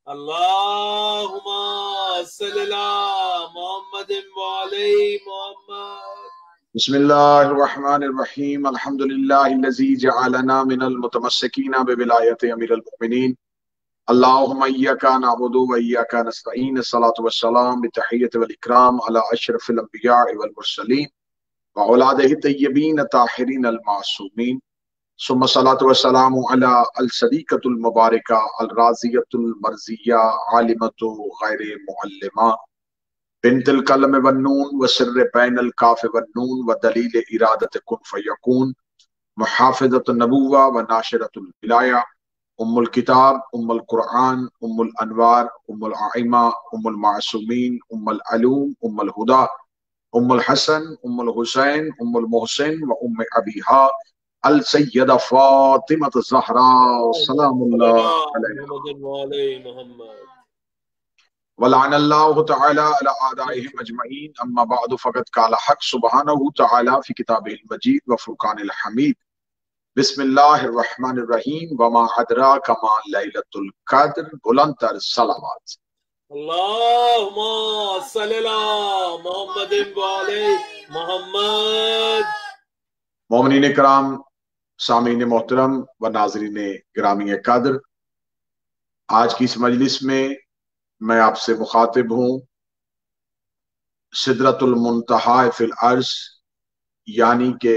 اللهم صل على محمد وعلى محمد. بسم الله الرحمن الرحيم. الحمد لله الذي جعلنا من المتمسكين بولاية أمير المؤمنين. اللهم إياك نعبد وإياك نستعين. الصلاة والسلام بالتحية والإكرام على أشرف الأنبياء والمرسلين وأولاده الطيبين الطاهرين المعصومين. ثم الصلاة والسلام على الصديقة المباركة الرازية المرزية عالمة غير معلمة بنت القلم والنون وسر بين الكاف والنون ودليل إرادة كن فيكون محافظة النبوة وناشرة الولاية أم الكتاب أم القرآن أم الأنوار أم الأئمة أم المعصومين أم العلوم أم الهدى أم الحسن أم الحسين أم المحسن وأم أبيها السيدة فاطمة الزهراء سلام الله عليها محمد وعلى محمد. ولعن الله تعالى على أعدائهم أجمعين. أما بعد فقد قال حق سبحانه تعالى في كتابه المجيد وفرقان الحميد. بسم الله الرحمن الرحيم. وما أدراك ما ليلة القدر. بلندتر صلوات. اللهم صل على محمد وعلى محمد. مومنین کرام، سامعین محترم و ناظرین گرامی قدر، آج کی اس مجلس میں آپ سے مخاطب ہوں سدرۃ المنتہا فی العرش، یعنی کہ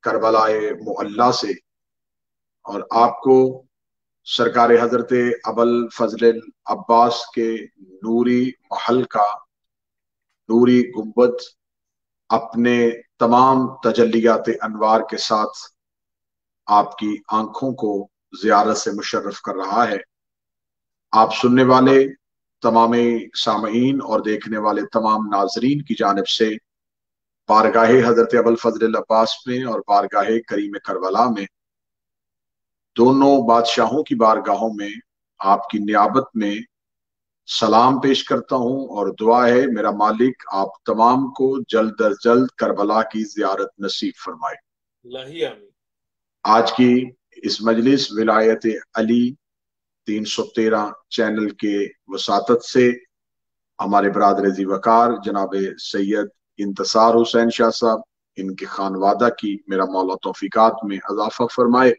کربلائے معلی سے، اور آپ کو سرکار حضرت ابوالفضل العباس کے نوری محل کا نوری گنبد اپنے تمام تجلیات انوار کے ساتھ آپ کی آنکھوں کو زیارت سے مشرف کر رہا ہے۔ آپ سننے والے تمام سامعین اور دیکھنے والے تمام ناظرین کی جانب سے بارگاہ حضرت ابوالفضل العباس میں اور بارگاہ کریم کربلا میں، دونوں بادشاہوں کی بارگاہوں میں آپ کی نیابت میں سلام پیش کرتا ہوں، اور دعا ہے میرا مالک آپ تمام کو جلد از جلد کربلا کی زیارت نصیب فرمائے۔ اللہ آمین۔ آج کی اس مجلس ولایت علی 313 چینل کے وساطت سے ہمارے برادر ذی وقار جناب سید انتصار حسین شاہ صاحب، ان کے خانوادہ کی میرا مولا توفیقات میں اضافہ فرمائے۔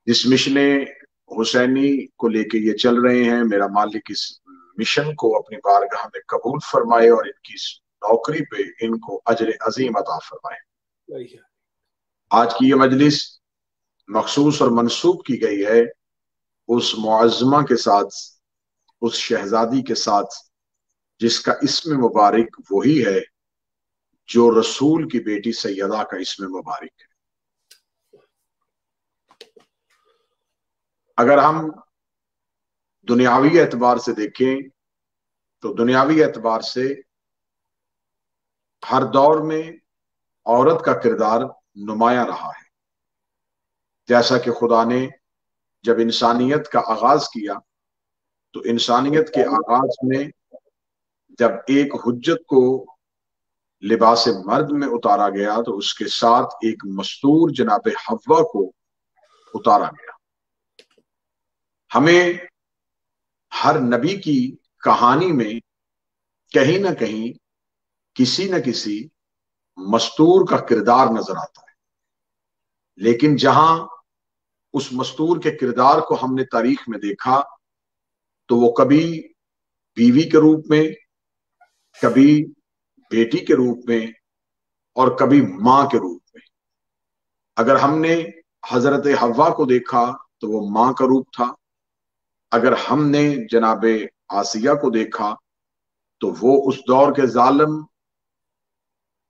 جس مشن حسینی کو لے کے یہ چل رہے ہیں، میرا مالک اس مشن کو اپنی بارگاہ میں قبول فرمائے اور ان کی نوکری پہ ان کو اجر عظیم عطا فرمائے۔ آج کی یہ مجلس مخصوص اور منسوب کی گئی ہے اس معظمہ کے ساتھ، اس شہزادی کے ساتھ جس کا اسم مبارک وہی ہے جو رسول کی بیٹی سیدہ کا اسم مبارک ہے۔ اگر ہم دنیاوی اعتبار سے دیکھیں تو دنیاوی اعتبار سے ہر دور میں عورت کا کردار نمایاں رہا ہے۔ جیسا کہ خدا نے جب انسانیت کا آغاز کیا تو انسانیت کے آغاز میں جب ایک حجت کو لباس مرد میں اتارا گیا تو اس کے ساتھ ایک مستور جناب حوا کو اتارا گیا۔ ہمیں ہر نبی کی کہانی میں کہیں نہ کہیں کسی نہ کسی مستور کا کردار نظر آتا ہے، لیکن جہاں اس مستور کے کردار کو ہم نے تاریخ میں دیکھا تو وہ کبھی بیوی کے روپ میں، کبھی بیٹی کے روپ میں، اور کبھی ماں کے روپ میں۔ اگر ہم نے حضرت حوا کو دیکھا تو وہ ماں کا روپ تھا، اگر ہم نے جناب آسیہ کو دیکھا تو وہ اس دور کے ظالم،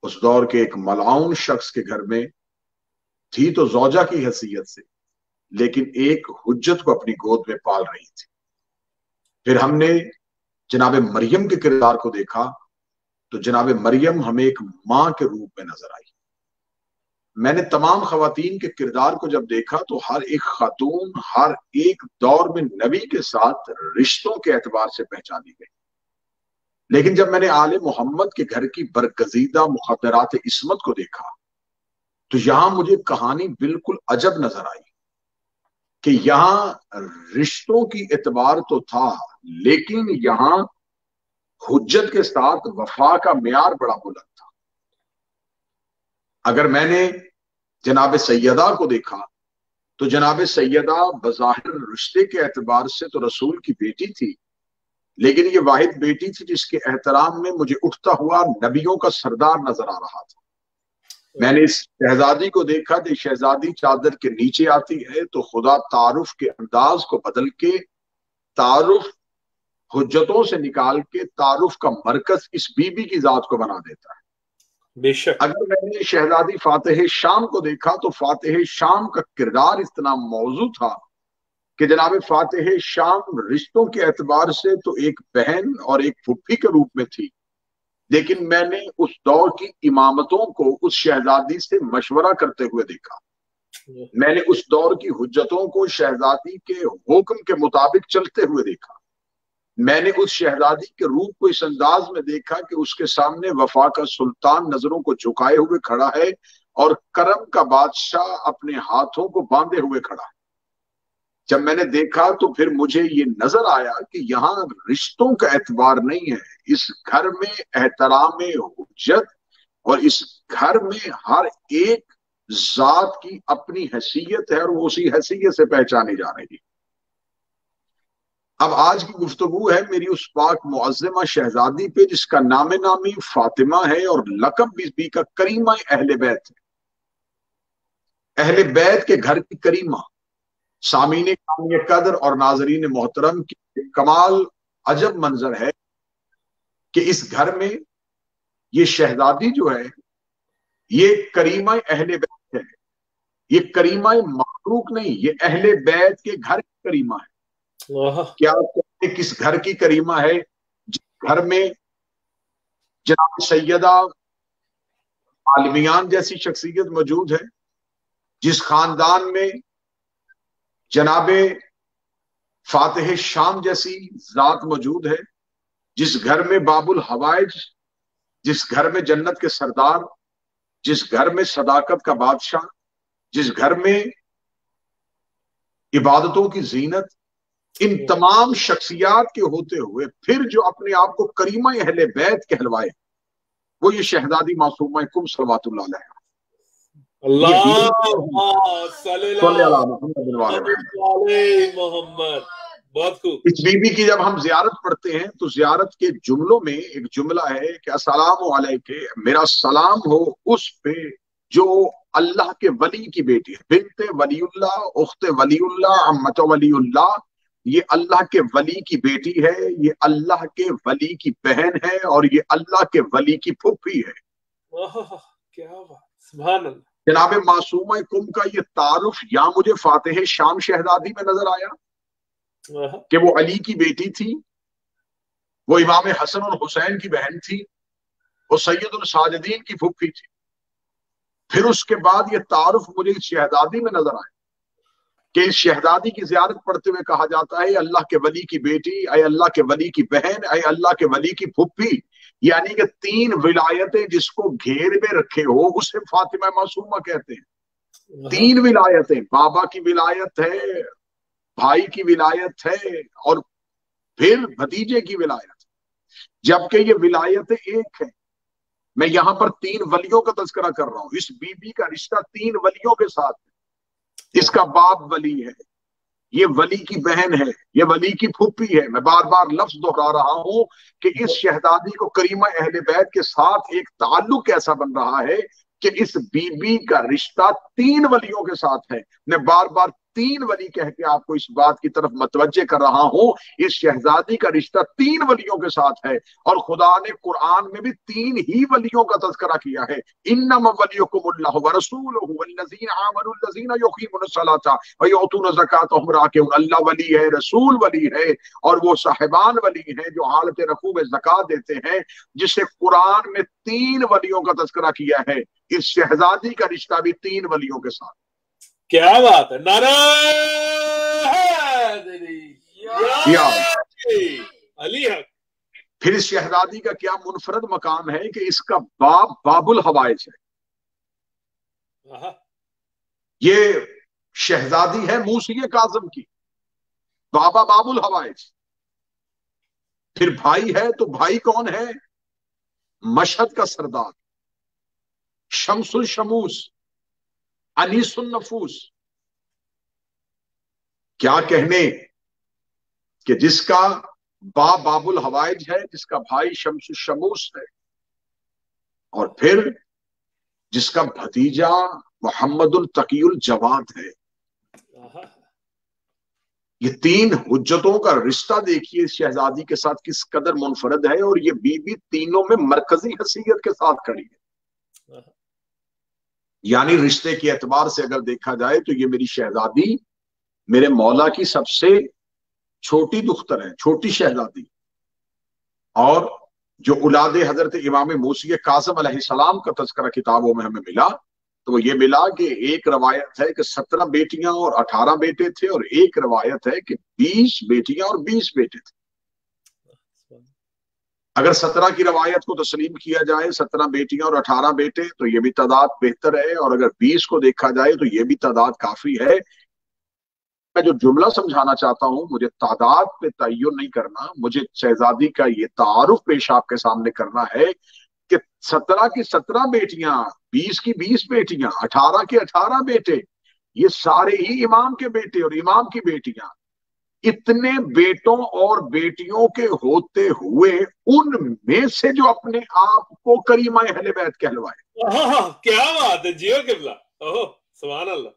اس دور کے ایک ملعون شخص کے گھر میں تھی تو زوجہ کی حیثیت سے، لیکن ایک حجت کو اپنی گود میں پال رہی تھی۔ پھر ہم نے جناب مریم کے کردار کو دیکھا تو جناب مریم ہمیں ایک ماں کے روپ میں نظر آئی۔ میں نے تمام خواتین کے کردار کو جب دیکھا تو ہر ایک خاتون ہر ایک دور میں نبی کے ساتھ رشتوں کے اعتبار سے پہچانی گئی، لیکن جب میں نے آل محمد کے گھر کی برگزیدہ مخدرات عصمت کو دیکھا تو یہاں مجھے کہانی بالکل عجب نظر آئی۔ کہ یہاں رشتوں کی اعتبار تو تھا، لیکن یہاں حجت کے ساتھ وفا کا معیار بڑا بلند تھا۔ اگر میں نے جناب سیدہ کو دیکھا تو جناب سیدہ بظاہر رشتے کے اعتبار سے تو رسول کی بیٹی تھی، لیکن یہ واحد بیٹی تھی جس کے احترام میں مجھے اٹھتا ہوا نبیوں کا سردار نظر آ رہا تھا۔ میں نے اس شہزادی کو دیکھا کہ شہزادی چادر کے نیچے آتی ہے تو خدا تعارف کے انداز کو بدل کے تعارف حجتوں سے نکال کے تعارف کا مرکز اس بی بی کی ذات کو بنا دیتا ہے۔ بے شک اگر میں نے شہزادی فاتح شام کو دیکھا تو فاتح شام کا کردار اتنا موزوں تھا کہ جناب فاتح شام رشتوں کے اعتبار سے تو ایک بہن اور ایک پھپھی کے روپ میں تھی، لیکن میں نے اس دور کی امامتوں کو اس شہزادی سے مشورہ کرتے ہوئے دیکھا۔ میں نے اس دور کی حجتوں کو شہزادی کے حکم کے مطابق چلتے ہوئے دیکھا۔ میں نے اس شہزادی کے روپ کو اس انداز میں دیکھا کہ اس کے سامنے وفا کا سلطان نظروں کو جھکائے ہوئے کھڑا ہے اور کرم کا بادشاہ اپنے ہاتھوں کو باندھے ہوئے کھڑا ہے۔ جب میں نے دیکھا تو پھر مجھے یہ نظر آیا کہ یہاں رشتوں کا اعتبار نہیں ہے، اس گھر میں احترام حجت اور اس گھر میں ہر ایک ذات کی اپنی حیثیت ہے اور وہ اسی حیثیت سے پہچانی جا رہی ہے۔ اب آج کی گفتگو ہے میری اس پاک معظمہ شہزادی پہ جس کا نام نامی فاطمہ ہے اور لقب بھی کا کریمہ اہل بیت ہے، اہل بیت کے گھر کی کریمہ۔ سامعین گرامی قدر اور ناظرین محترم کی کمال عجب منظر ہے کہ اس گھر میں یہ شہزادی جو ہے یہ کریمہ اہل بیت ہے، یہ کریمہ مخلوق نہیں، یہ اہل بیت کے گھر کی کریمہ ہے۔ کیا کس گھر کی کریمہ ہے؟ جس گھر میں جناب سیدہ عالمیان جیسی شخصیت موجود ہے، جس خاندان میں جناب فاتح شام جیسی ذات موجود ہے، جس گھر میں باب الحوائج، جس گھر میں جنت کے سردار، جس گھر میں صداقت کا بادشاہ، جس گھر میں عبادتوں کی زینت، ان تمام شخصیات کے ہوتے ہوئے پھر جو اپنے آپ کو کریمہ اہل بیت کہلوائے وہ یہ شہزادی معصومہ کم صلوات اللہ علیہ۔ محمد بہت خوب۔ اس بی بی کی جب ہم زیارت پڑھتے ہیں تو زیارت کے جملوں میں ایک جملہ ہے کہ السلام علیکم، میرا سلام ہو اس پہ جو اللہ کے ولی کی بیٹی ہے، بنت ولی اللہ، اخت ولی اللہ، امت ولی اللہ، یہ اللہ کے ولی کی بیٹی ہے، یہ اللہ کے ولی کی بہن ہے اور یہ اللہ کے ولی کی پھپھی ہے۔ کیا بات، سبحان اللہ۔ جناب معصومہ کم کا یہ تعارف یا مجھے فاتح شام شہزادی میں نظر آیا کہ وہ علی کی بیٹی تھی، وہ امام حسن اور حسین کی بہن تھی، وہ سید الساجدین کی پھپھی تھی۔ پھر اس کے بعد یہ تعارف مجھے اس شہزادی میں نظر آیا کہ اس شہزادی کی زیارت پڑھتے ہوئے کہا جاتا ہے اے اللہ کے ولی کی بیٹی، اے اللہ کے ولی کی بہن، اے اللہ کے ولی کی پھپھی، یعنی کہ تین ولایتیں جس کو گھیر میں رکھے ہو اسے فاطمہ معصومہ کہتے ہیں۔ تین ولایتیں، بابا کی ولایت ہے، بھائی کی ولایت ہے اور پھر بھتیجے کی ولایت، جبکہ یہ ولایتیں ایک ہیں۔ میں یہاں پر تین ولیوں کا تذکرہ کر رہا ہوں، اس بی بی کا رشتہ تین ولیوں کے ساتھ ہے۔ اس کا باپ ولی ہے، یہ ولی کی بہن ہے، یہ ولی کی پھپھی ہے۔ میں بار بار لفظ دہرا رہا ہوں کہ اس شہزادی کو کریمہ اہل بیت کے ساتھ ایک تعلق ایسا بن رہا ہے کہ اس بی بی کا رشتہ تین ولیوں کے ساتھ ہے۔ میں بار بار تین ولی کہہ کے آپ کو اس بات کی طرف متوجہ کر رہا ہوں، اس شہزادی کا رشتہ تین ولیوں کے ساتھ ہے، اور خدا نے قرآن میں بھی تین ہی ولیوں کا تذکرہ کیا ہے۔ انما ولیکم اللہ ورسولہ والذین آمنوا الذین یقیمون الصلاۃ ویؤتون الزکاۃ وهم راکعون۔ اللہ ولی ہے، رسول ولی ہے، اور وہ صاحبان ولی ہیں جو حالت رکوع میں زکوٰۃ دیتے ہیں، جسے قرآن میں تین ولیوں کا تذکرہ کیا ہے۔ اس شہزادی کا رشتہ بھی تین ولیوں کے ساتھ۔ کیا بات ہے، نعرہ حیدری علی حق۔ پھر اس شہزادی کا کیا منفرد مقام ہے کہ اس کا باپ باب الحوائج ہے۔ یہ شہزادی ہے موسی کاظم کی، بابا باب الحوائج. پھر بھائی ہے تو بھائی کون ہے؟ مشہد کا سردار، شمس الشموس، انیس النفوس. کیا کہنے کہ جس کا باپ باب الحوائج ہے، جس کا بھائی شمس الشموس ہے، اور پھر جس کا بھتیجا محمد التقی الجواد ہے. یہ تین حجتوں کا رشتہ دیکھیے شہزادی کے ساتھ کس قدر منفرد ہے، اور یہ بی تینوں میں مرکزی حیثیت کے ساتھ کھڑی ہے. یعنی رشتے کے اعتبار سے اگر دیکھا جائے تو یہ میری شہزادی میرے مولا کی سب سے چھوٹی دختر ہے، چھوٹی شہزادی. اور جو اولاد حضرت امام موسی کاظم علیہ السلام کا تذکرہ کتابوں میں ہمیں ملا تو وہ یہ ملا کہ ایک روایت ہے کہ 17 بیٹیاں اور 18 بیٹے تھے، اور ایک روایت ہے کہ 20 بیٹیاں اور 20 بیٹے تھے. اگر 17 کی روایت کو تسلیم کیا جائے، 17 بیٹیاں اور 18 بیٹے، تو یہ بھی تعداد بہتر ہے. اور اگر 20 کو دیکھا جائے تو یہ بھی تعداد کافی ہے. میں جو جملہ سمجھانا چاہتا ہوں، مجھے تعداد پہ تعین نہیں کرنا، مجھے شہزادی کا یہ تعارف پیش آپ کے سامنے کرنا ہے کہ 17 کی 17 بیٹیاں، 20 کی 20 بیٹیاں، 18 کے 18 بیٹے، یہ سارے ہی امام کے بیٹے اور امام کی بیٹیاں. اتنے بیٹوں اور بیٹیوں کے ہوتے ہوئے ان میں سے جو اپنے آپ کو کریمہ اہل بیت کہلوائے. کیا بات ہے جیو قبلہ، سبحان اللہ.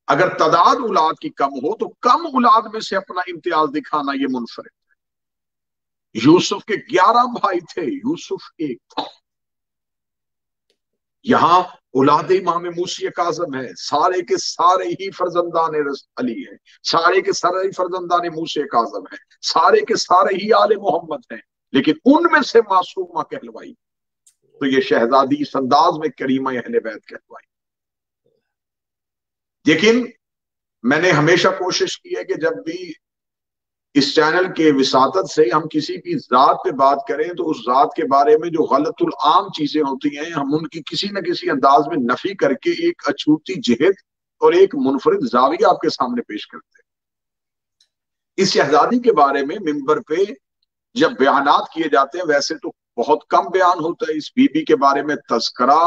اگر تعداد اولاد کی کم ہو تو کم اولاد میں سے اپنا امتیاز دکھانا یہ منفرد ہے. یوسف کے 11 بھائی تھے، یوسف ایک تھا. یہاں اولاد امام موسی کاظم ہے، سارے کے سارے ہی فرزندان علی ہیں، سارے کے سارے فرزندان موسی کاظم ہیں، سارے کے سارے ہی آل محمد ہیں، لیکن ان میں سے معصومہ کہلوائی تو یہ شہزادی اس انداز میں کریمہ اہل بیت کہلوائی. لیکن میں نے ہمیشہ کوشش کی ہے کہ جب بھی اس چینل کے وساطت سے ہم کسی کی ذات پہ بات کریں تو اس ذات کے بارے میں جو غلط العام چیزیں ہوتی ہیں ہم ان کی کسی نہ کسی انداز میں نفی کر کے ایک اچھوتی جہت اور ایک منفرد زاویہ آپ کے سامنے پیش کرتے ہیں. اس شہزادی کے بارے میں منبر پہ جب بیانات کیے جاتے ہیں، ویسے تو بہت کم بیان ہوتا ہے، اس بی بی کے بارے میں تذکرہ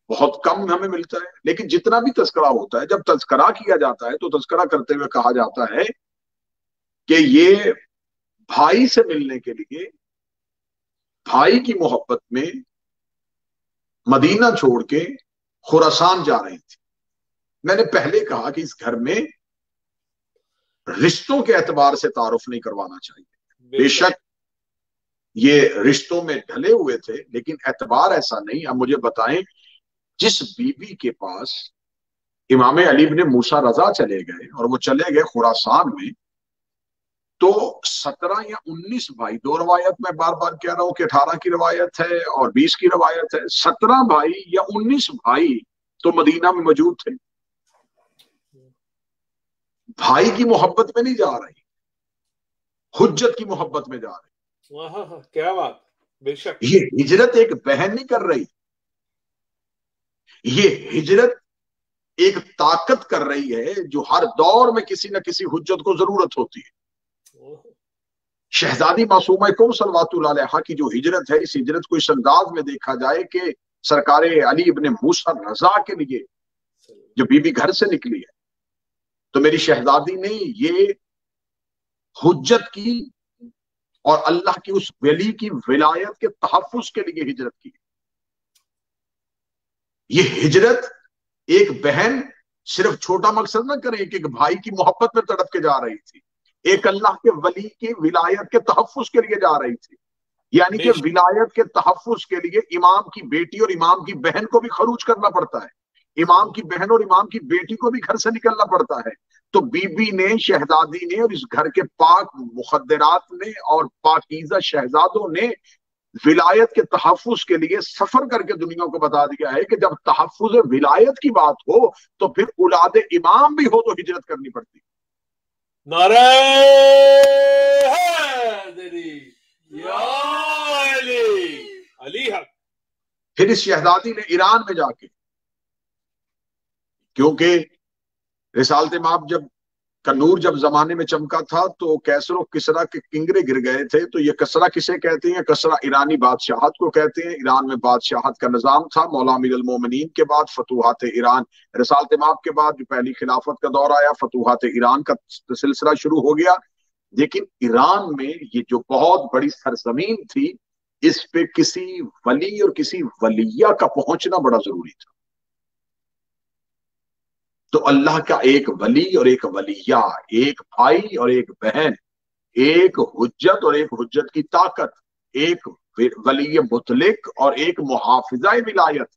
بہت کم ہمیں ملتا ہے، لیکن جتنا بھی تذکرہ ہوتا ہے، جب تذکرہ کیا جاتا ہے تو تذکرہ کرتے ہوئے کہا جاتا ہے کہ یہ بھائی سے ملنے کے لیے بھائی کی محبت میں مدینہ چھوڑ کے خراسان جا رہی تھی. میں نے پہلے کہا کہ اس گھر میں رشتوں کے اعتبار سے تعارف نہیں کروانا چاہیے. بے شک یہ رشتوں میں ڈھلے ہوئے تھے، لیکن اعتبار ایسا نہیں. اب مجھے بتائیں جس بی بی کے پاس امام علی بن موسیٰ رضا چلے گئے اور وہ چلے گئے خراسان میں، تو 17 یا 19 بھائی، دو روایت میں بار بار کہہ رہا ہوں کہ 18 کی روایت ہے اور 20 کی روایت ہے، 17 بھائی یا 19 بھائی تو مدینہ میں موجود تھے. بھائی کی محبت میں نہیں جا رہی، حجت کی محبت میں جا رہی. کیا بات، بے شک. یہ ہجرت ایک بہن نہیں کر رہی، یہ ہجرت ایک طاقت کر رہی ہے جو ہر دور میں کسی نہ کسی حجت کو ضرورت ہوتی ہے. شہزادی معصومہ کم صلوات اللہ علیہا کی جو ہجرت ہے، اس ہجرت کو اس انداز میں دیکھا جائے کہ سرکار علی ابن موسیٰ رضا کے لیے جو بی بی گھر سے نکلی ہے تو میری شہزادی نے یہ حجت کی اور اللہ کی اس ولی کی ولایت کے تحفظ کے لیے ہجرت کی. یہ ہجرت ایک بہن صرف چھوٹا مقصد نہ کرے کہ ایک بھائی کی محبت میں تڑپ کے جا رہی تھی، ایک اللہ کے ولی کی ولایت کے تحفظ کے لیے جا رہی تھی. یعنی کہ ولایت کے تحفظ کے لیے امام کی بیٹی اور امام کی بہن کو بھی خروج کرنا پڑتا ہے، امام کی بہن اور امام کی بیٹی کو بھی گھر سے نکلنا پڑتا ہے. تو بی بی نے، شہزادی نے اور اس گھر کے پاک مخدرات نے اور پاکیزہ شہزادوں نے ولایت کے تحفظ کے لیے سفر کر کے دنیا کو بتا دیا ہے کہ جب تحفظ ولایت کی بات ہو تو پھر اولاد امام بھی ہو تو ہجرت کرنی پڑتی. نعرہ حیدری یا علی، علی حق. پھر اس شہزادی نے ایران میں جا کے، کیونکہ رسالت مآب جب کا نور جب زمانے میں چمکا تھا تو کیسر و کسرا کے کنگرے گر گئے تھے. تو یہ کسرا کسے کہتے ہیں؟ کسرا ایرانی بادشاہت کو کہتے ہیں. ایران میں بادشاہت کا نظام تھا. مولا امیر المومنین کے بعد فتوحات ایران، رسالت مآب کے بعد جو پہلی خلافت کا دور آیا، فتوحات ایران کا سلسلہ شروع ہو گیا. لیکن ایران میں یہ جو بہت بڑی سرزمین تھی، اس پہ کسی ولی اور کسی ولیہ کا پہنچنا بڑا ضروری تھا. تو اللہ کا ایک ولی اور ایک ولیہ، ایک بھائی اور ایک بہن، ایک حجت اور ایک حجت کی طاقت، ایک ولی مطلق اور ایک محافظہ ولایت،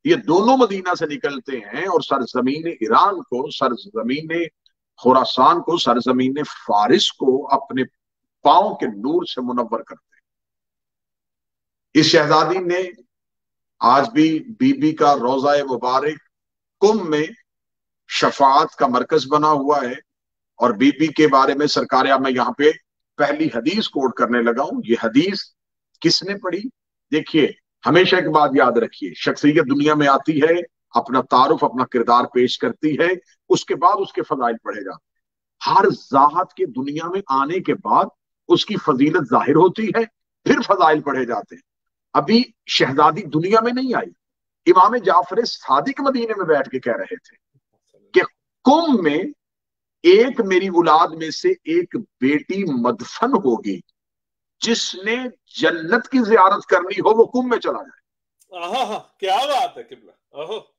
یہ دونوں مدینہ سے نکلتے ہیں اور سرزمین ایران کو، سرزمین خراسان کو، سرزمین فارس کو اپنے پاؤں کے نور سے منور کرتے ہیں. اس شہزادی نے آج بھی بی بی کا روضہ مبارک کم میں شفاعت کا مرکز بنا ہوا ہے. اور بی بی کے بارے میں سرکار، میں یہاں پہ پہلی حدیث کوٹ کرنے لگا ہوں. یہ حدیث کس نے پڑھی؟ دیکھیے، ہمیشہ ایک بات یاد رکھیے، شخصیت دنیا میں آتی ہے، اپنا تعارف، اپنا کردار پیش کرتی ہے، اس کے بعد اس کے فضائل پڑھے جاتے ہیں. ہر ذات کے دنیا میں آنے کے بعد اس کی فضیلت ظاہر ہوتی ہے، پھر فضائل پڑھے جاتے ہیں. ابھی شہزادی دنیا میں نہیں آئی. امام جعفر صادق مدینے میں بیٹھ کے کہہ رہے تھے کہ کم میں ایک میری اولاد میں سے ایک بیٹی مدفن ہوگی، جس نے جنت کی زیارت کرنی ہو وہ کم میں چلا جائے. کیا بات ہے قبلہ،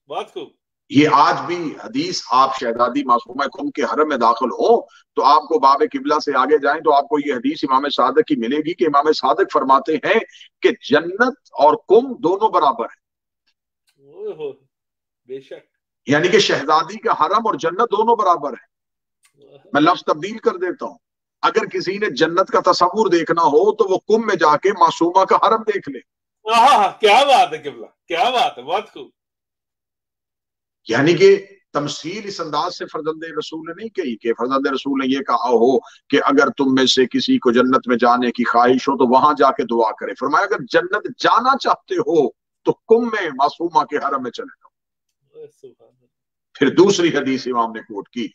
بات خوب. یہ آج بھی حدیث، آپ شہزادی معصومہ کم کے حرم میں داخل ہو تو آپ کو باب قبلہ سے آگے جائیں تو آپ کو یہ حدیث امام صادق کی ملے گی کہ امام صادق فرماتے ہیں کہ جنت اور کم دونوں برابر ہیں. بے شک. یعنی کہ شہزادی کا حرم اور جنت دونوں برابر ہیں. میں لفظ تبدیل کر دیتا ہوں، اگر کسی نے جنت کا تصور دیکھنا ہو تو وہ کم میں جا کے معصومہ کا حرم دیکھ لے. کیا بات ہے قبلہ، کیا بات ہے، بہت خوب. یعنی کہ تمثیل اس انداز سے فرزند رسول نے نہیں کہی کہ فرزند رسول نے یہ کہا ہو کہ اگر تم میں سے کسی کو جنت میں جانے کی خواہش ہو تو وہاں جا کے دعا کرے. فرمایا اگر جنت جانا چاہتے ہو تو کم میں معصومہ کے حرم میں چلے جاؤ. پھر دوسری حدیث امام نے کوٹ کی،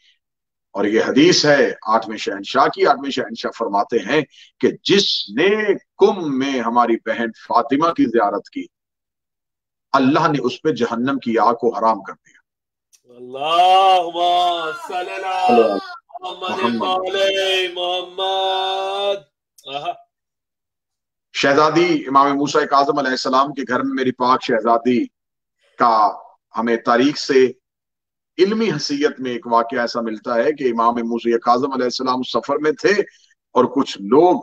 اور یہ حدیث ہے 8ویں شہنشاہ کی. 8ویں شہنشاہ فرماتے ہیں کہ جس نے کم میں ہماری بہن فاطمہ کی زیارت کی، اللہ نے اس پہ جہنم کی آگ کو حرام کر دیا. اللہم صلی اللہ محمد. شہزادی امام موسیٰ کاظم علیہ السلام کے گھر میں میری پاک شہزادی کا ہمیں تاریخ سے علمی حیثیت میں ایک واقعہ ایسا ملتا ہے کہ امام موسیٰ کاظم علیہ السلام سفر میں تھے اور کچھ لوگ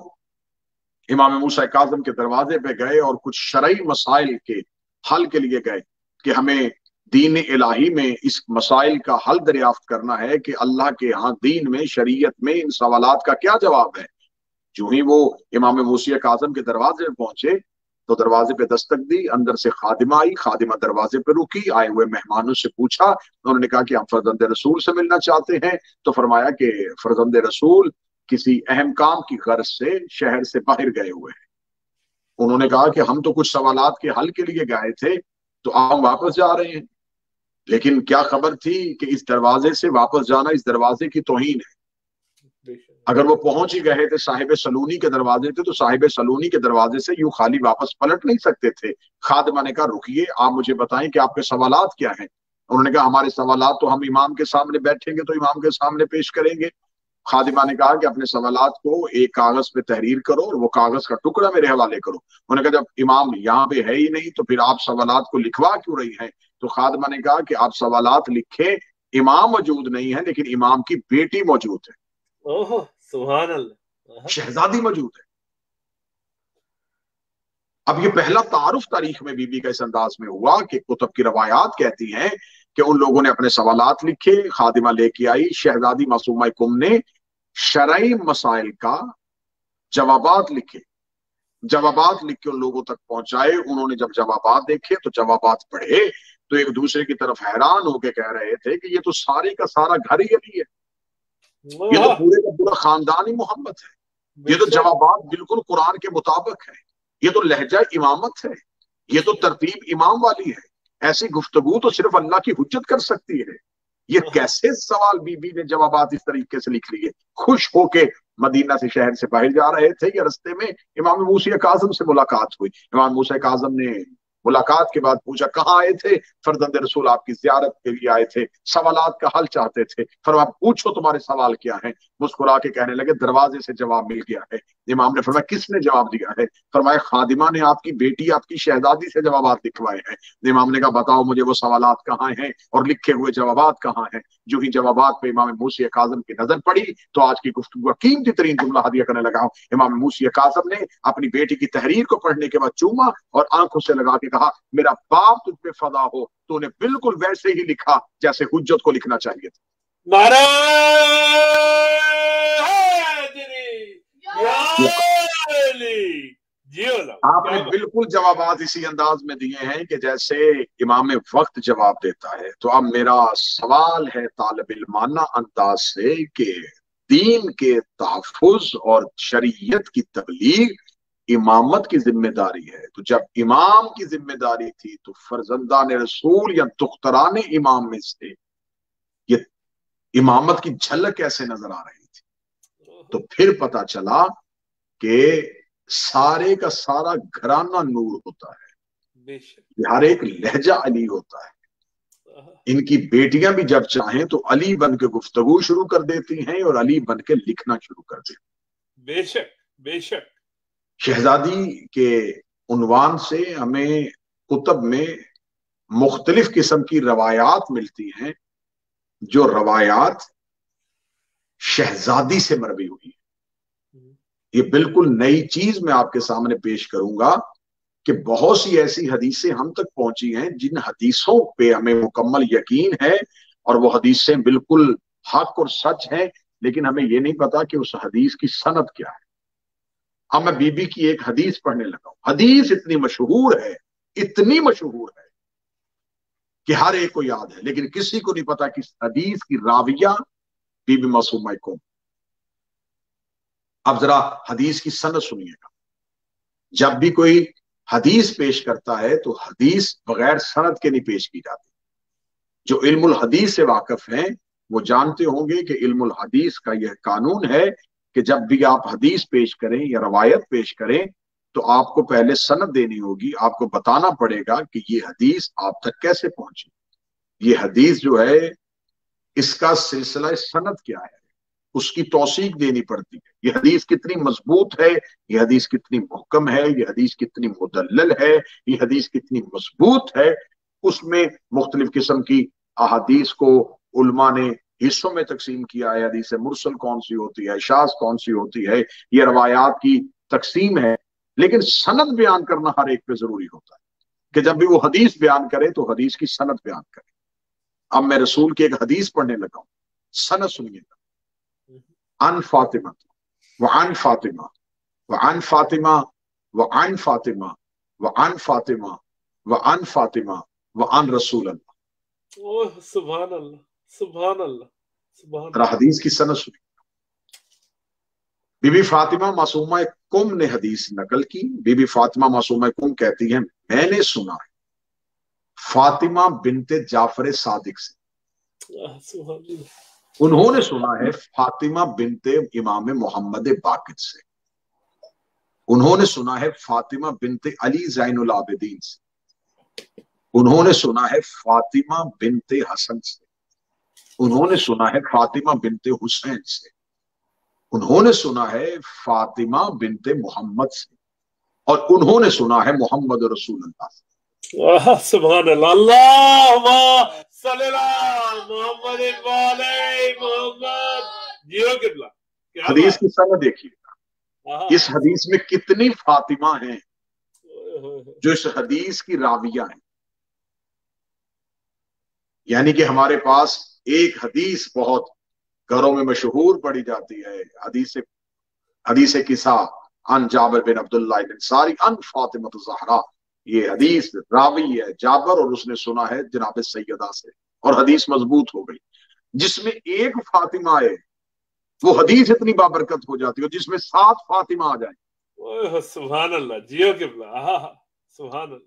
امام موسیٰ کاظم کے دروازے پہ گئے اور کچھ شرعی مسائل کے حل کے لیے گئے کہ ہمیں دین الہی میں اس مسائل کا حل دریافت کرنا ہے کہ اللہ کے ہاں دین میں، شریعت میں ان سوالات کا کیا جواب ہے. جو ہی وہ امام موسیٰ کاظم کے دروازے پہ پہنچے تو دروازے پہ دستک دی، اندر سے خادمہ آئی. خادمہ دروازے پہ رکی، آئے ہوئے مہمانوں سے پوچھا، انہوں نے کہا کہ ہم فرزند رسول سے ملنا چاہتے ہیں. تو فرمایا کہ فرزند رسول کسی اہم کام کی غرض سے شہر سے باہر گئے ہوئے ہیں. انہوں نے کہا کہ ہم تو کچھ سوالات کے حل کے لیے گئے تھے تو ہم واپس جا رہے ہیں، لیکن کیا خبر تھی کہ اس دروازے سے واپس جانا اس دروازے کی توہین ہے. اگر وہ پہنچ ہی گئے تھے صاحب سلونی کے دروازے تھے تو صاحب سلونی کے دروازے سے یوں خالی واپس پلٹ نہیں سکتے تھے. خادمہ نے کہا رکیے، آپ مجھے بتائیں کہ آپ کے سوالات کیا ہیں. انہوں نے کہا ہمارے سوالات تو ہم امام کے سامنے بیٹھیں گے تو امام کے سامنے پیش کریں گے. خادمہ نے کہا کہ اپنے سوالات کو ایک کاغذ پہ تحریر کرو اور وہ کاغذ کا ٹکڑا میرے حوالے کرو. انہوں نے کہا جب امام یہاں پہ ہے ہی نہیں تو پھر آپ سوالات کو لکھوا کیوں رہی ہیں؟ تو خادمہ نے کہا کہ آپ سوالات لکھیں، امام موجود نہیں ہے لیکن امام کی بیٹی موجود ہے. سبحان اللہ. شہزادی موجود ہے. اب یہ پہلا تعارف تاریخ میں بی بی کا اس انداز میں ہوا کہ کتب کی روایات کہتی ہیں کہ ان لوگوں نے اپنے سوالات لکھے، خادمہ لے کے آئی. شہزادی معصومہ کم نے شرعی مسائل کا جوابات لکھے، جوابات لکھ کے ان لوگوں تک پہنچائے. انہوں نے جب جوابات دیکھے تو جوابات پڑھے تو ایک دوسرے کی طرف حیران ہو کے کہہ رہے تھے کہ یہ تو سارے کا سارا گھر ہی علی ہے، یہ تو پورے کا پورا خاندان ہی محمد ہے، یہ تو جوابات بالکل قرآن کے مطابق ہے، یہ تو لہجہ امامت ہے، یہ تو ترتیب امام والی ہے. ایسی گفتگو تو صرف اللہ کی حجت کر سکتی ہے. یہ کیسے سوال بی بی نے جوابات اس طریقے سے لکھ لیے؟ خوش ہو کے مدینہ سے شہر سے باہر جا رہے تھے یا رستے میں امام موسی کاظم سے ملاقات ہوئی؟ امام موسی کاظم نے ملاقات کے بعد پوچھا کہاں آئے تھے؟ فرزند رسول آپ کی زیارت کے لیے آئے تھے، سوالات کا حل چاہتے تھے۔ فرمایا پوچھو تمہارے سوال کیا ہیں؟ مسکرا کے کہنے لگے دروازے سے جواب مل گیا ہے۔ امام نے فرمایا کس نے جواب دیا ہے؟ فرمایا خادمہ نے آپ کی بیٹی آپ کی شہزادی سے جوابات لکھوائے ہیں۔ امام نے کہا بتاؤ مجھے وہ سوالات کہاں ہیں اور لکھے ہوئے جوابات کہاں ہیں؟ جو ہی جوابات پہ امام موسی کاظم کی نظر پڑی تو آج کی گفتگو کا قیمتی ترین جملہ ہدیہ کرنے لگا ہوں۔ امام موسی کاظم نے اپنی بیٹی کی تحریر کو پڑھنے کے بعد چوما اور آنکھوں سے لگا کے کہا میرا باپ تجھ پہ فدا ہو، تو نے بالکل ویسے ہی لکھا جیسے حجت کو لکھنا چاہیے تھا۔ نعرہ آپ نے بالکل جوابات اسی انداز میں دیے ہیں کہ جیسے امام وقت جواب دیتا ہے۔ تو اب میرا سوال ہے طالب علمانہ انداز سے کہ دین کے تحفظ اور شریعت کی تبلیغ امامت کی ذمہ داری ہے، تو جب امام کی ذمہ داری تھی تو فرزندان رسول یا دختران امام میں سے یہ امامت کی جھلک کیسے نظر آ رہی تھی؟ تو پھر پتا چلا کہ سارے کا سارا گھرانہ نور ہوتا ہے، ہر ایک لہجہ علی ہوتا ہے۔ ان کی بیٹیاں بھی جب چاہیں تو علی بن کے گفتگو شروع کر دیتی ہیں اور علی بن کے لکھنا شروع کر دیتی ہیں۔ بے شک بے شک۔ شہزادی کے عنوان سے ہمیں کتب میں مختلف قسم کی روایات ملتی ہیں، جو روایات شہزادی سے مروی ہوئی ہیں۔ یہ بالکل نئی چیز میں آپ کے سامنے پیش کروں گا کہ بہت سی ایسی حدیثیں ہم تک پہنچی ہیں جن حدیثوں پہ ہمیں مکمل یقین ہے اور وہ حدیثیں بالکل حق اور سچ ہیں، لیکن ہمیں یہ نہیں پتا کہ اس حدیث کی سند کیا ہے۔ اب میں بی بی کی ایک حدیث پڑھنے لگا ہوں۔ حدیث اتنی مشہور ہے، اتنی مشہور ہے کہ ہر ایک کو یاد ہے، لیکن کسی کو نہیں پتا کہ اس حدیث کی راویہ بی بی معصومہ کون۔ اب ذرا حدیث کی سند سنیے گا۔ جب بھی کوئی حدیث پیش کرتا ہے تو حدیث بغیر سند کے نہیں پیش کی جاتی۔ جو علم الحدیث سے واقف ہیں وہ جانتے ہوں گے کہ علم الحدیث کا یہ قانون ہے کہ جب بھی آپ حدیث پیش کریں یا روایت پیش کریں تو آپ کو پہلے سند دینی ہوگی، آپ کو بتانا پڑے گا کہ یہ حدیث آپ تک کیسے پہنچی، یہ حدیث جو ہے اس کا سلسلہ سند کیا ہے، اس کی توثیق دینی پڑتی ہے۔ یہ حدیث کتنی مضبوط ہے، یہ حدیث کتنی محکم ہے، یہ حدیث کتنی مدلل ہے، یہ حدیث کتنی مضبوط ہے۔ اس میں مختلف قسم کی احادیث کو علماء نے حصوں میں تقسیم کیا ہے۔ حدیث مرسل کون سی ہوتی ہے، شاذ کون سی ہوتی ہے، یہ روایات کی تقسیم ہے، لیکن سند بیان کرنا ہر ایک پہ ضروری ہوتا ہے کہ جب بھی وہ حدیث بیان کرے تو حدیث کی سند بیان کرے۔ اب میں رسول کی ایک حدیث پڑھنے لگا ہوں، سند سنیے گا۔ عن فاطمہ وعن فاطمہ وعن فاطمہ وعن فاطمہ وعن فاطمہ وعن فاطمہ وعن رسول اللہ۔ سبحان اللہ سبحان اللہ سبحان اللہ۔ حدیث کی سند سنی۔ بی بی فاطمہ معصومہ کم نے حدیث نقل کی۔ بی بی فاطمہ معصومہ کم کہتی ہیں میں نے سنا ہے فاطمہ بنت جعفر صادق سے، انہوں نے سنا ہے فاطمہ بنت امام محمد باقر سے، انہوں نے سنا ہے فاطمہ بنت علی زین العابدین سے، انہوں نے سنا ہے فاطمہ بنت حسن سے، انہوں نے سنا ہے فاطمہ بنت حسین سے، انہوں نے سنا ہے فاطمہ بنت محمد سے، اور انہوں نے سنا ہے محمد رسول اللہ سے۔ سبحان اللہ، اللہم صلی اللہ محمد وعلی محمد۔ جیو قبلہ، حدیث کی سند دیکھیے گا، اس حدیث میں کتنی فاطمہ ہیں جو اس حدیث کی راویہ ہیں۔ یعنی کہ ہمارے پاس ایک حدیث بہت گھروں میں مشہور پڑھی جاتی ہے، حدیث قصہ عن جابر بن عبداللہ الانصاری عن فاطمہ الزہرا۔ یہ حدیث راوی ہے جابر اور اس نے سنا ہے جناب سیدہ سے، اور حدیث مضبوط ہو گئی۔ جس میں ایک فاطمہ ہے وہ حدیث اتنی بابرکت ہو جاتی ہے، جس میں 7 فاطمہ آ جائیں۔ سبحان اللہ، جیو قبلہ، سبحان اللہ۔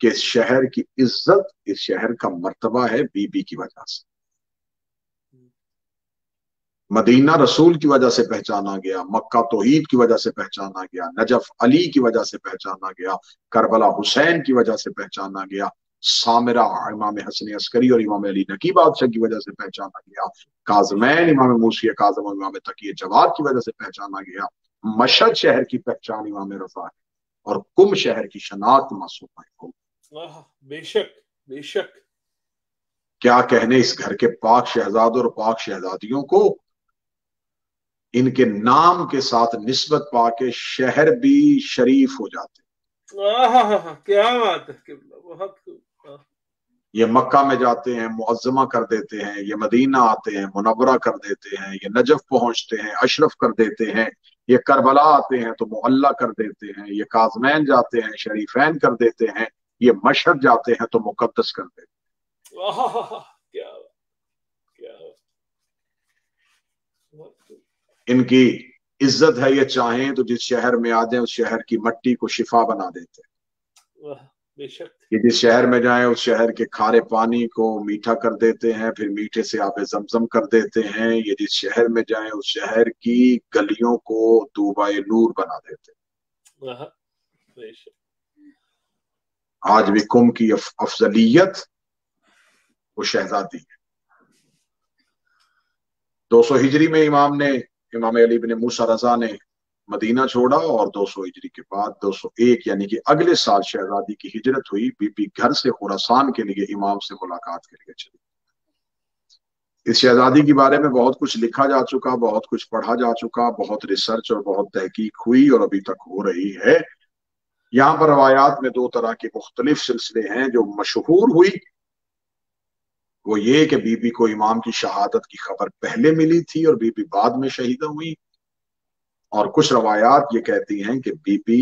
کہ اس شہر کی عزت، اس شہر کا مرتبہ ہے بی بی کی وجہ سے۔ مدینہ رسول کی وجہ سے پہچانا گیا، مکہ توحید کی وجہ سے پہچانا گیا، نجف علی کی وجہ سے پہچانا گیا، کربلا حسین کی وجہ سے پہچانا گیا، سامرہ امام حسن عسکری اور امام علی نقی بادشاہ کی وجہ سے پہچانا گیا، کاظمین امام موسی کاظم اور امام تقی جواد کی وجہ سے پہچانا گیا، مشہد شہر کی پہچان امام رضا ہے، اور کم شہر کی شناخت معصوم ہے۔ بے شک بے شک۔ کیا کہنے اس گھر کے پاک شہزادوں اور پاک شہزادیوں کو، ان کے نام کے ساتھ نسبت پا کے شہر بھی شریف ہو جاتے۔ کیا بات ہے، بہت یہ مکہ میں جاتے ہیں معظمہ کر دیتے ہیں، یہ مدینہ آتے ہیں منورہ کر دیتے ہیں، یہ نجف پہنچتے ہیں اشرف کر دیتے ہیں، یہ کربلا آتے ہیں تو معلیٰ کر دیتے ہیں، یہ کاظمین جاتے ہیں شریفین کر دیتے ہیں، یہ مشہد جاتے ہیں تو مقدس کر دیتے ہیں۔ ان کی عزت ہے، یہ چاہیں تو جس شہر میں آ جائیں اس شہر کی مٹی کو شفا بنا دیتے ہیں، بے شک۔ کہ جس شہر میں جائیں اس شہر کے کھارے پانی کو میٹھا کر دیتے ہیں، پھر میٹھے سے آب زمزم کر دیتے ہیں، یہ جس شہر میں جائیں اس شہر کی گلیوں کو طوبائے نور بنا دیتے ہیں۔ بے شک۔ آج بھی قم کی افضلیت وہ شہزادی ہے۔ 200 ہجری میں امام علی بن موسیٰ رضا نے مدینہ چھوڑا، اور 200 ہجری کے بعد 201 یعنی کہ اگلے سال شہزادی کی ہجرت ہوئی، بی بی گھر سے خراسان کے لیے امام سے ملاقات کے لیے چلی۔ اس شہزادی کے بارے میں بہت کچھ لکھا جا چکا، بہت کچھ پڑھا جا چکا، بہت ریسرچ اور بہت تحقیق ہوئی اور ابھی تک ہو رہی ہے۔ یہاں پر روایات میں 2 طرح کے مختلف سلسلے ہیں۔ جو مشہور ہوئی وہ یہ کہ بی بی کو امام کی شہادت کی خبر پہلے ملی تھی اور بی بی بعد میں شہیدہ ہوئی، اور کچھ روایات یہ کہتی ہیں کہ بی بی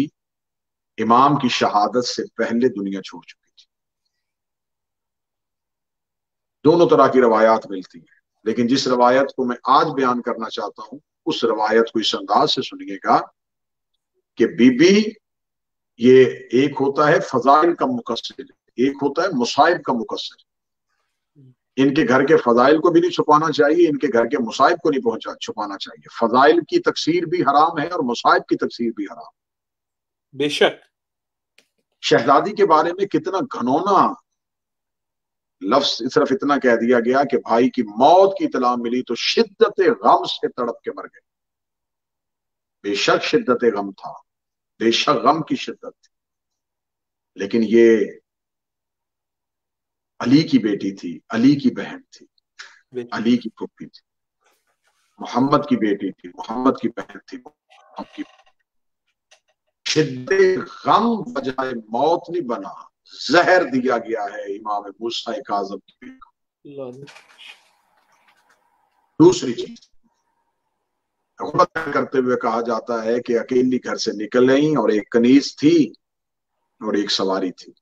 امام کی شہادت سے پہلے دنیا چھوڑ چکی تھی۔ دونوں طرح کی روایات ملتی ہیں، لیکن جس روایت کو میں آج بیان کرنا چاہتا ہوں اس روایت کو اس انداز سے سنیے گا کہ بی بی یہ ایک ہوتا ہے فضائل کا مقصر، ایک ہوتا ہے مصائب کا مقصر۔ ان کے گھر کے فضائل کو بھی نہیں چھپانا چاہیے، ان کے گھر کے مصائب کو نہیں چھپانا چاہیے۔ فضائل کی تکثیر بھی حرام ہے اور مصائب کی تکثیر بھی حرام۔ بے شک۔ شہزادی کے بارے میں کتنا گھنونا لفظ، صرف اتنا کہہ دیا گیا کہ بھائی کی موت کی اطلاع ملی تو شدت غم سے تڑپ کے مر گئے۔ بے شک شدت غم تھا، بے شک غم کی شدت تھی، لیکن یہ علی کی بیٹی تھی، علی کی بہن تھی، علی کی پھوپھی تھی، محمد کی بیٹی تھی، محمد کی بہن تھی، محمد کی شدت غم بجائے موت نہیں بنا، زہر دیا گیا ہے امام موسیٰ کاظم کی بیٹی کو۔ دوسری چیز کرتے ہوئے کہا جاتا ہے کہ اکیلی گھر سے نکل گئیں اور ایک کنیز تھی اور ایک سواری تھی۔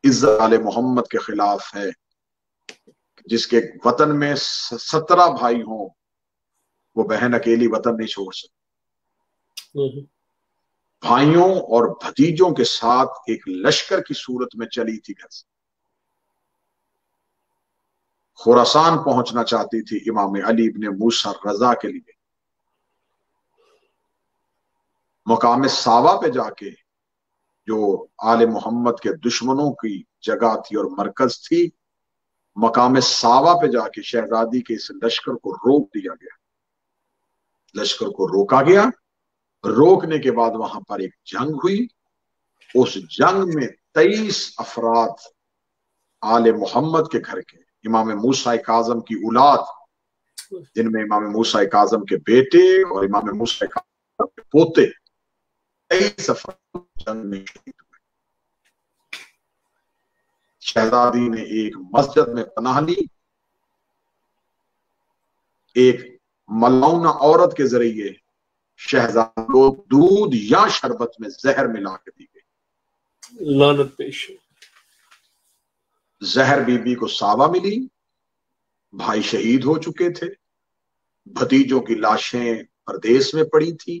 عزت آل محمد کے خلاف ہے، جس کے وطن میں 17 بھائی ہوں وہ بہن اکیلی وطن نہیں چھوڑ سکتی۔ بھائیوں اور بھتیجوں کے ساتھ ایک لشکر کی صورت میں چلی تھی گھر سے، خراسان پہنچنا چاہتی تھی امام علی بن موسیٰ رضا کے لیے۔ مقام ساوا پہ جا کے جو آل محمد کے دشمنوں کی جگہ تھی اور مرکز تھی، مقام ساوا پہ جا کے شہزادی کے اس لشکر کو روک دیا گیا، لشکر کو روکا گیا۔ روکنے کے بعد وہاں پر ایک جنگ ہوئی، اس جنگ میں 23 افراد آل محمد کے گھر کے، امام موسیٰ کاظم کی اولاد، جن میں امام موسیٰ کاظم کے بیٹے اور امام موسیٰ کاظم کے پوتے، 23 افراد جنگ میں شہید ہوئے۔ شہزادی نے ایک مسجد میں پناہ لی، ایک ملعونہ عورت کے ذریعے شہزادی کو دودھ یا شربت میں زہر ملا کے دی گئی۔ لعنت پیش۔ زہر بی بی کو ساوا ملی، بھائی شہید ہو چکے تھے، بھتیجوں کی لاشیں پردیس میں پڑی تھی،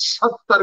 70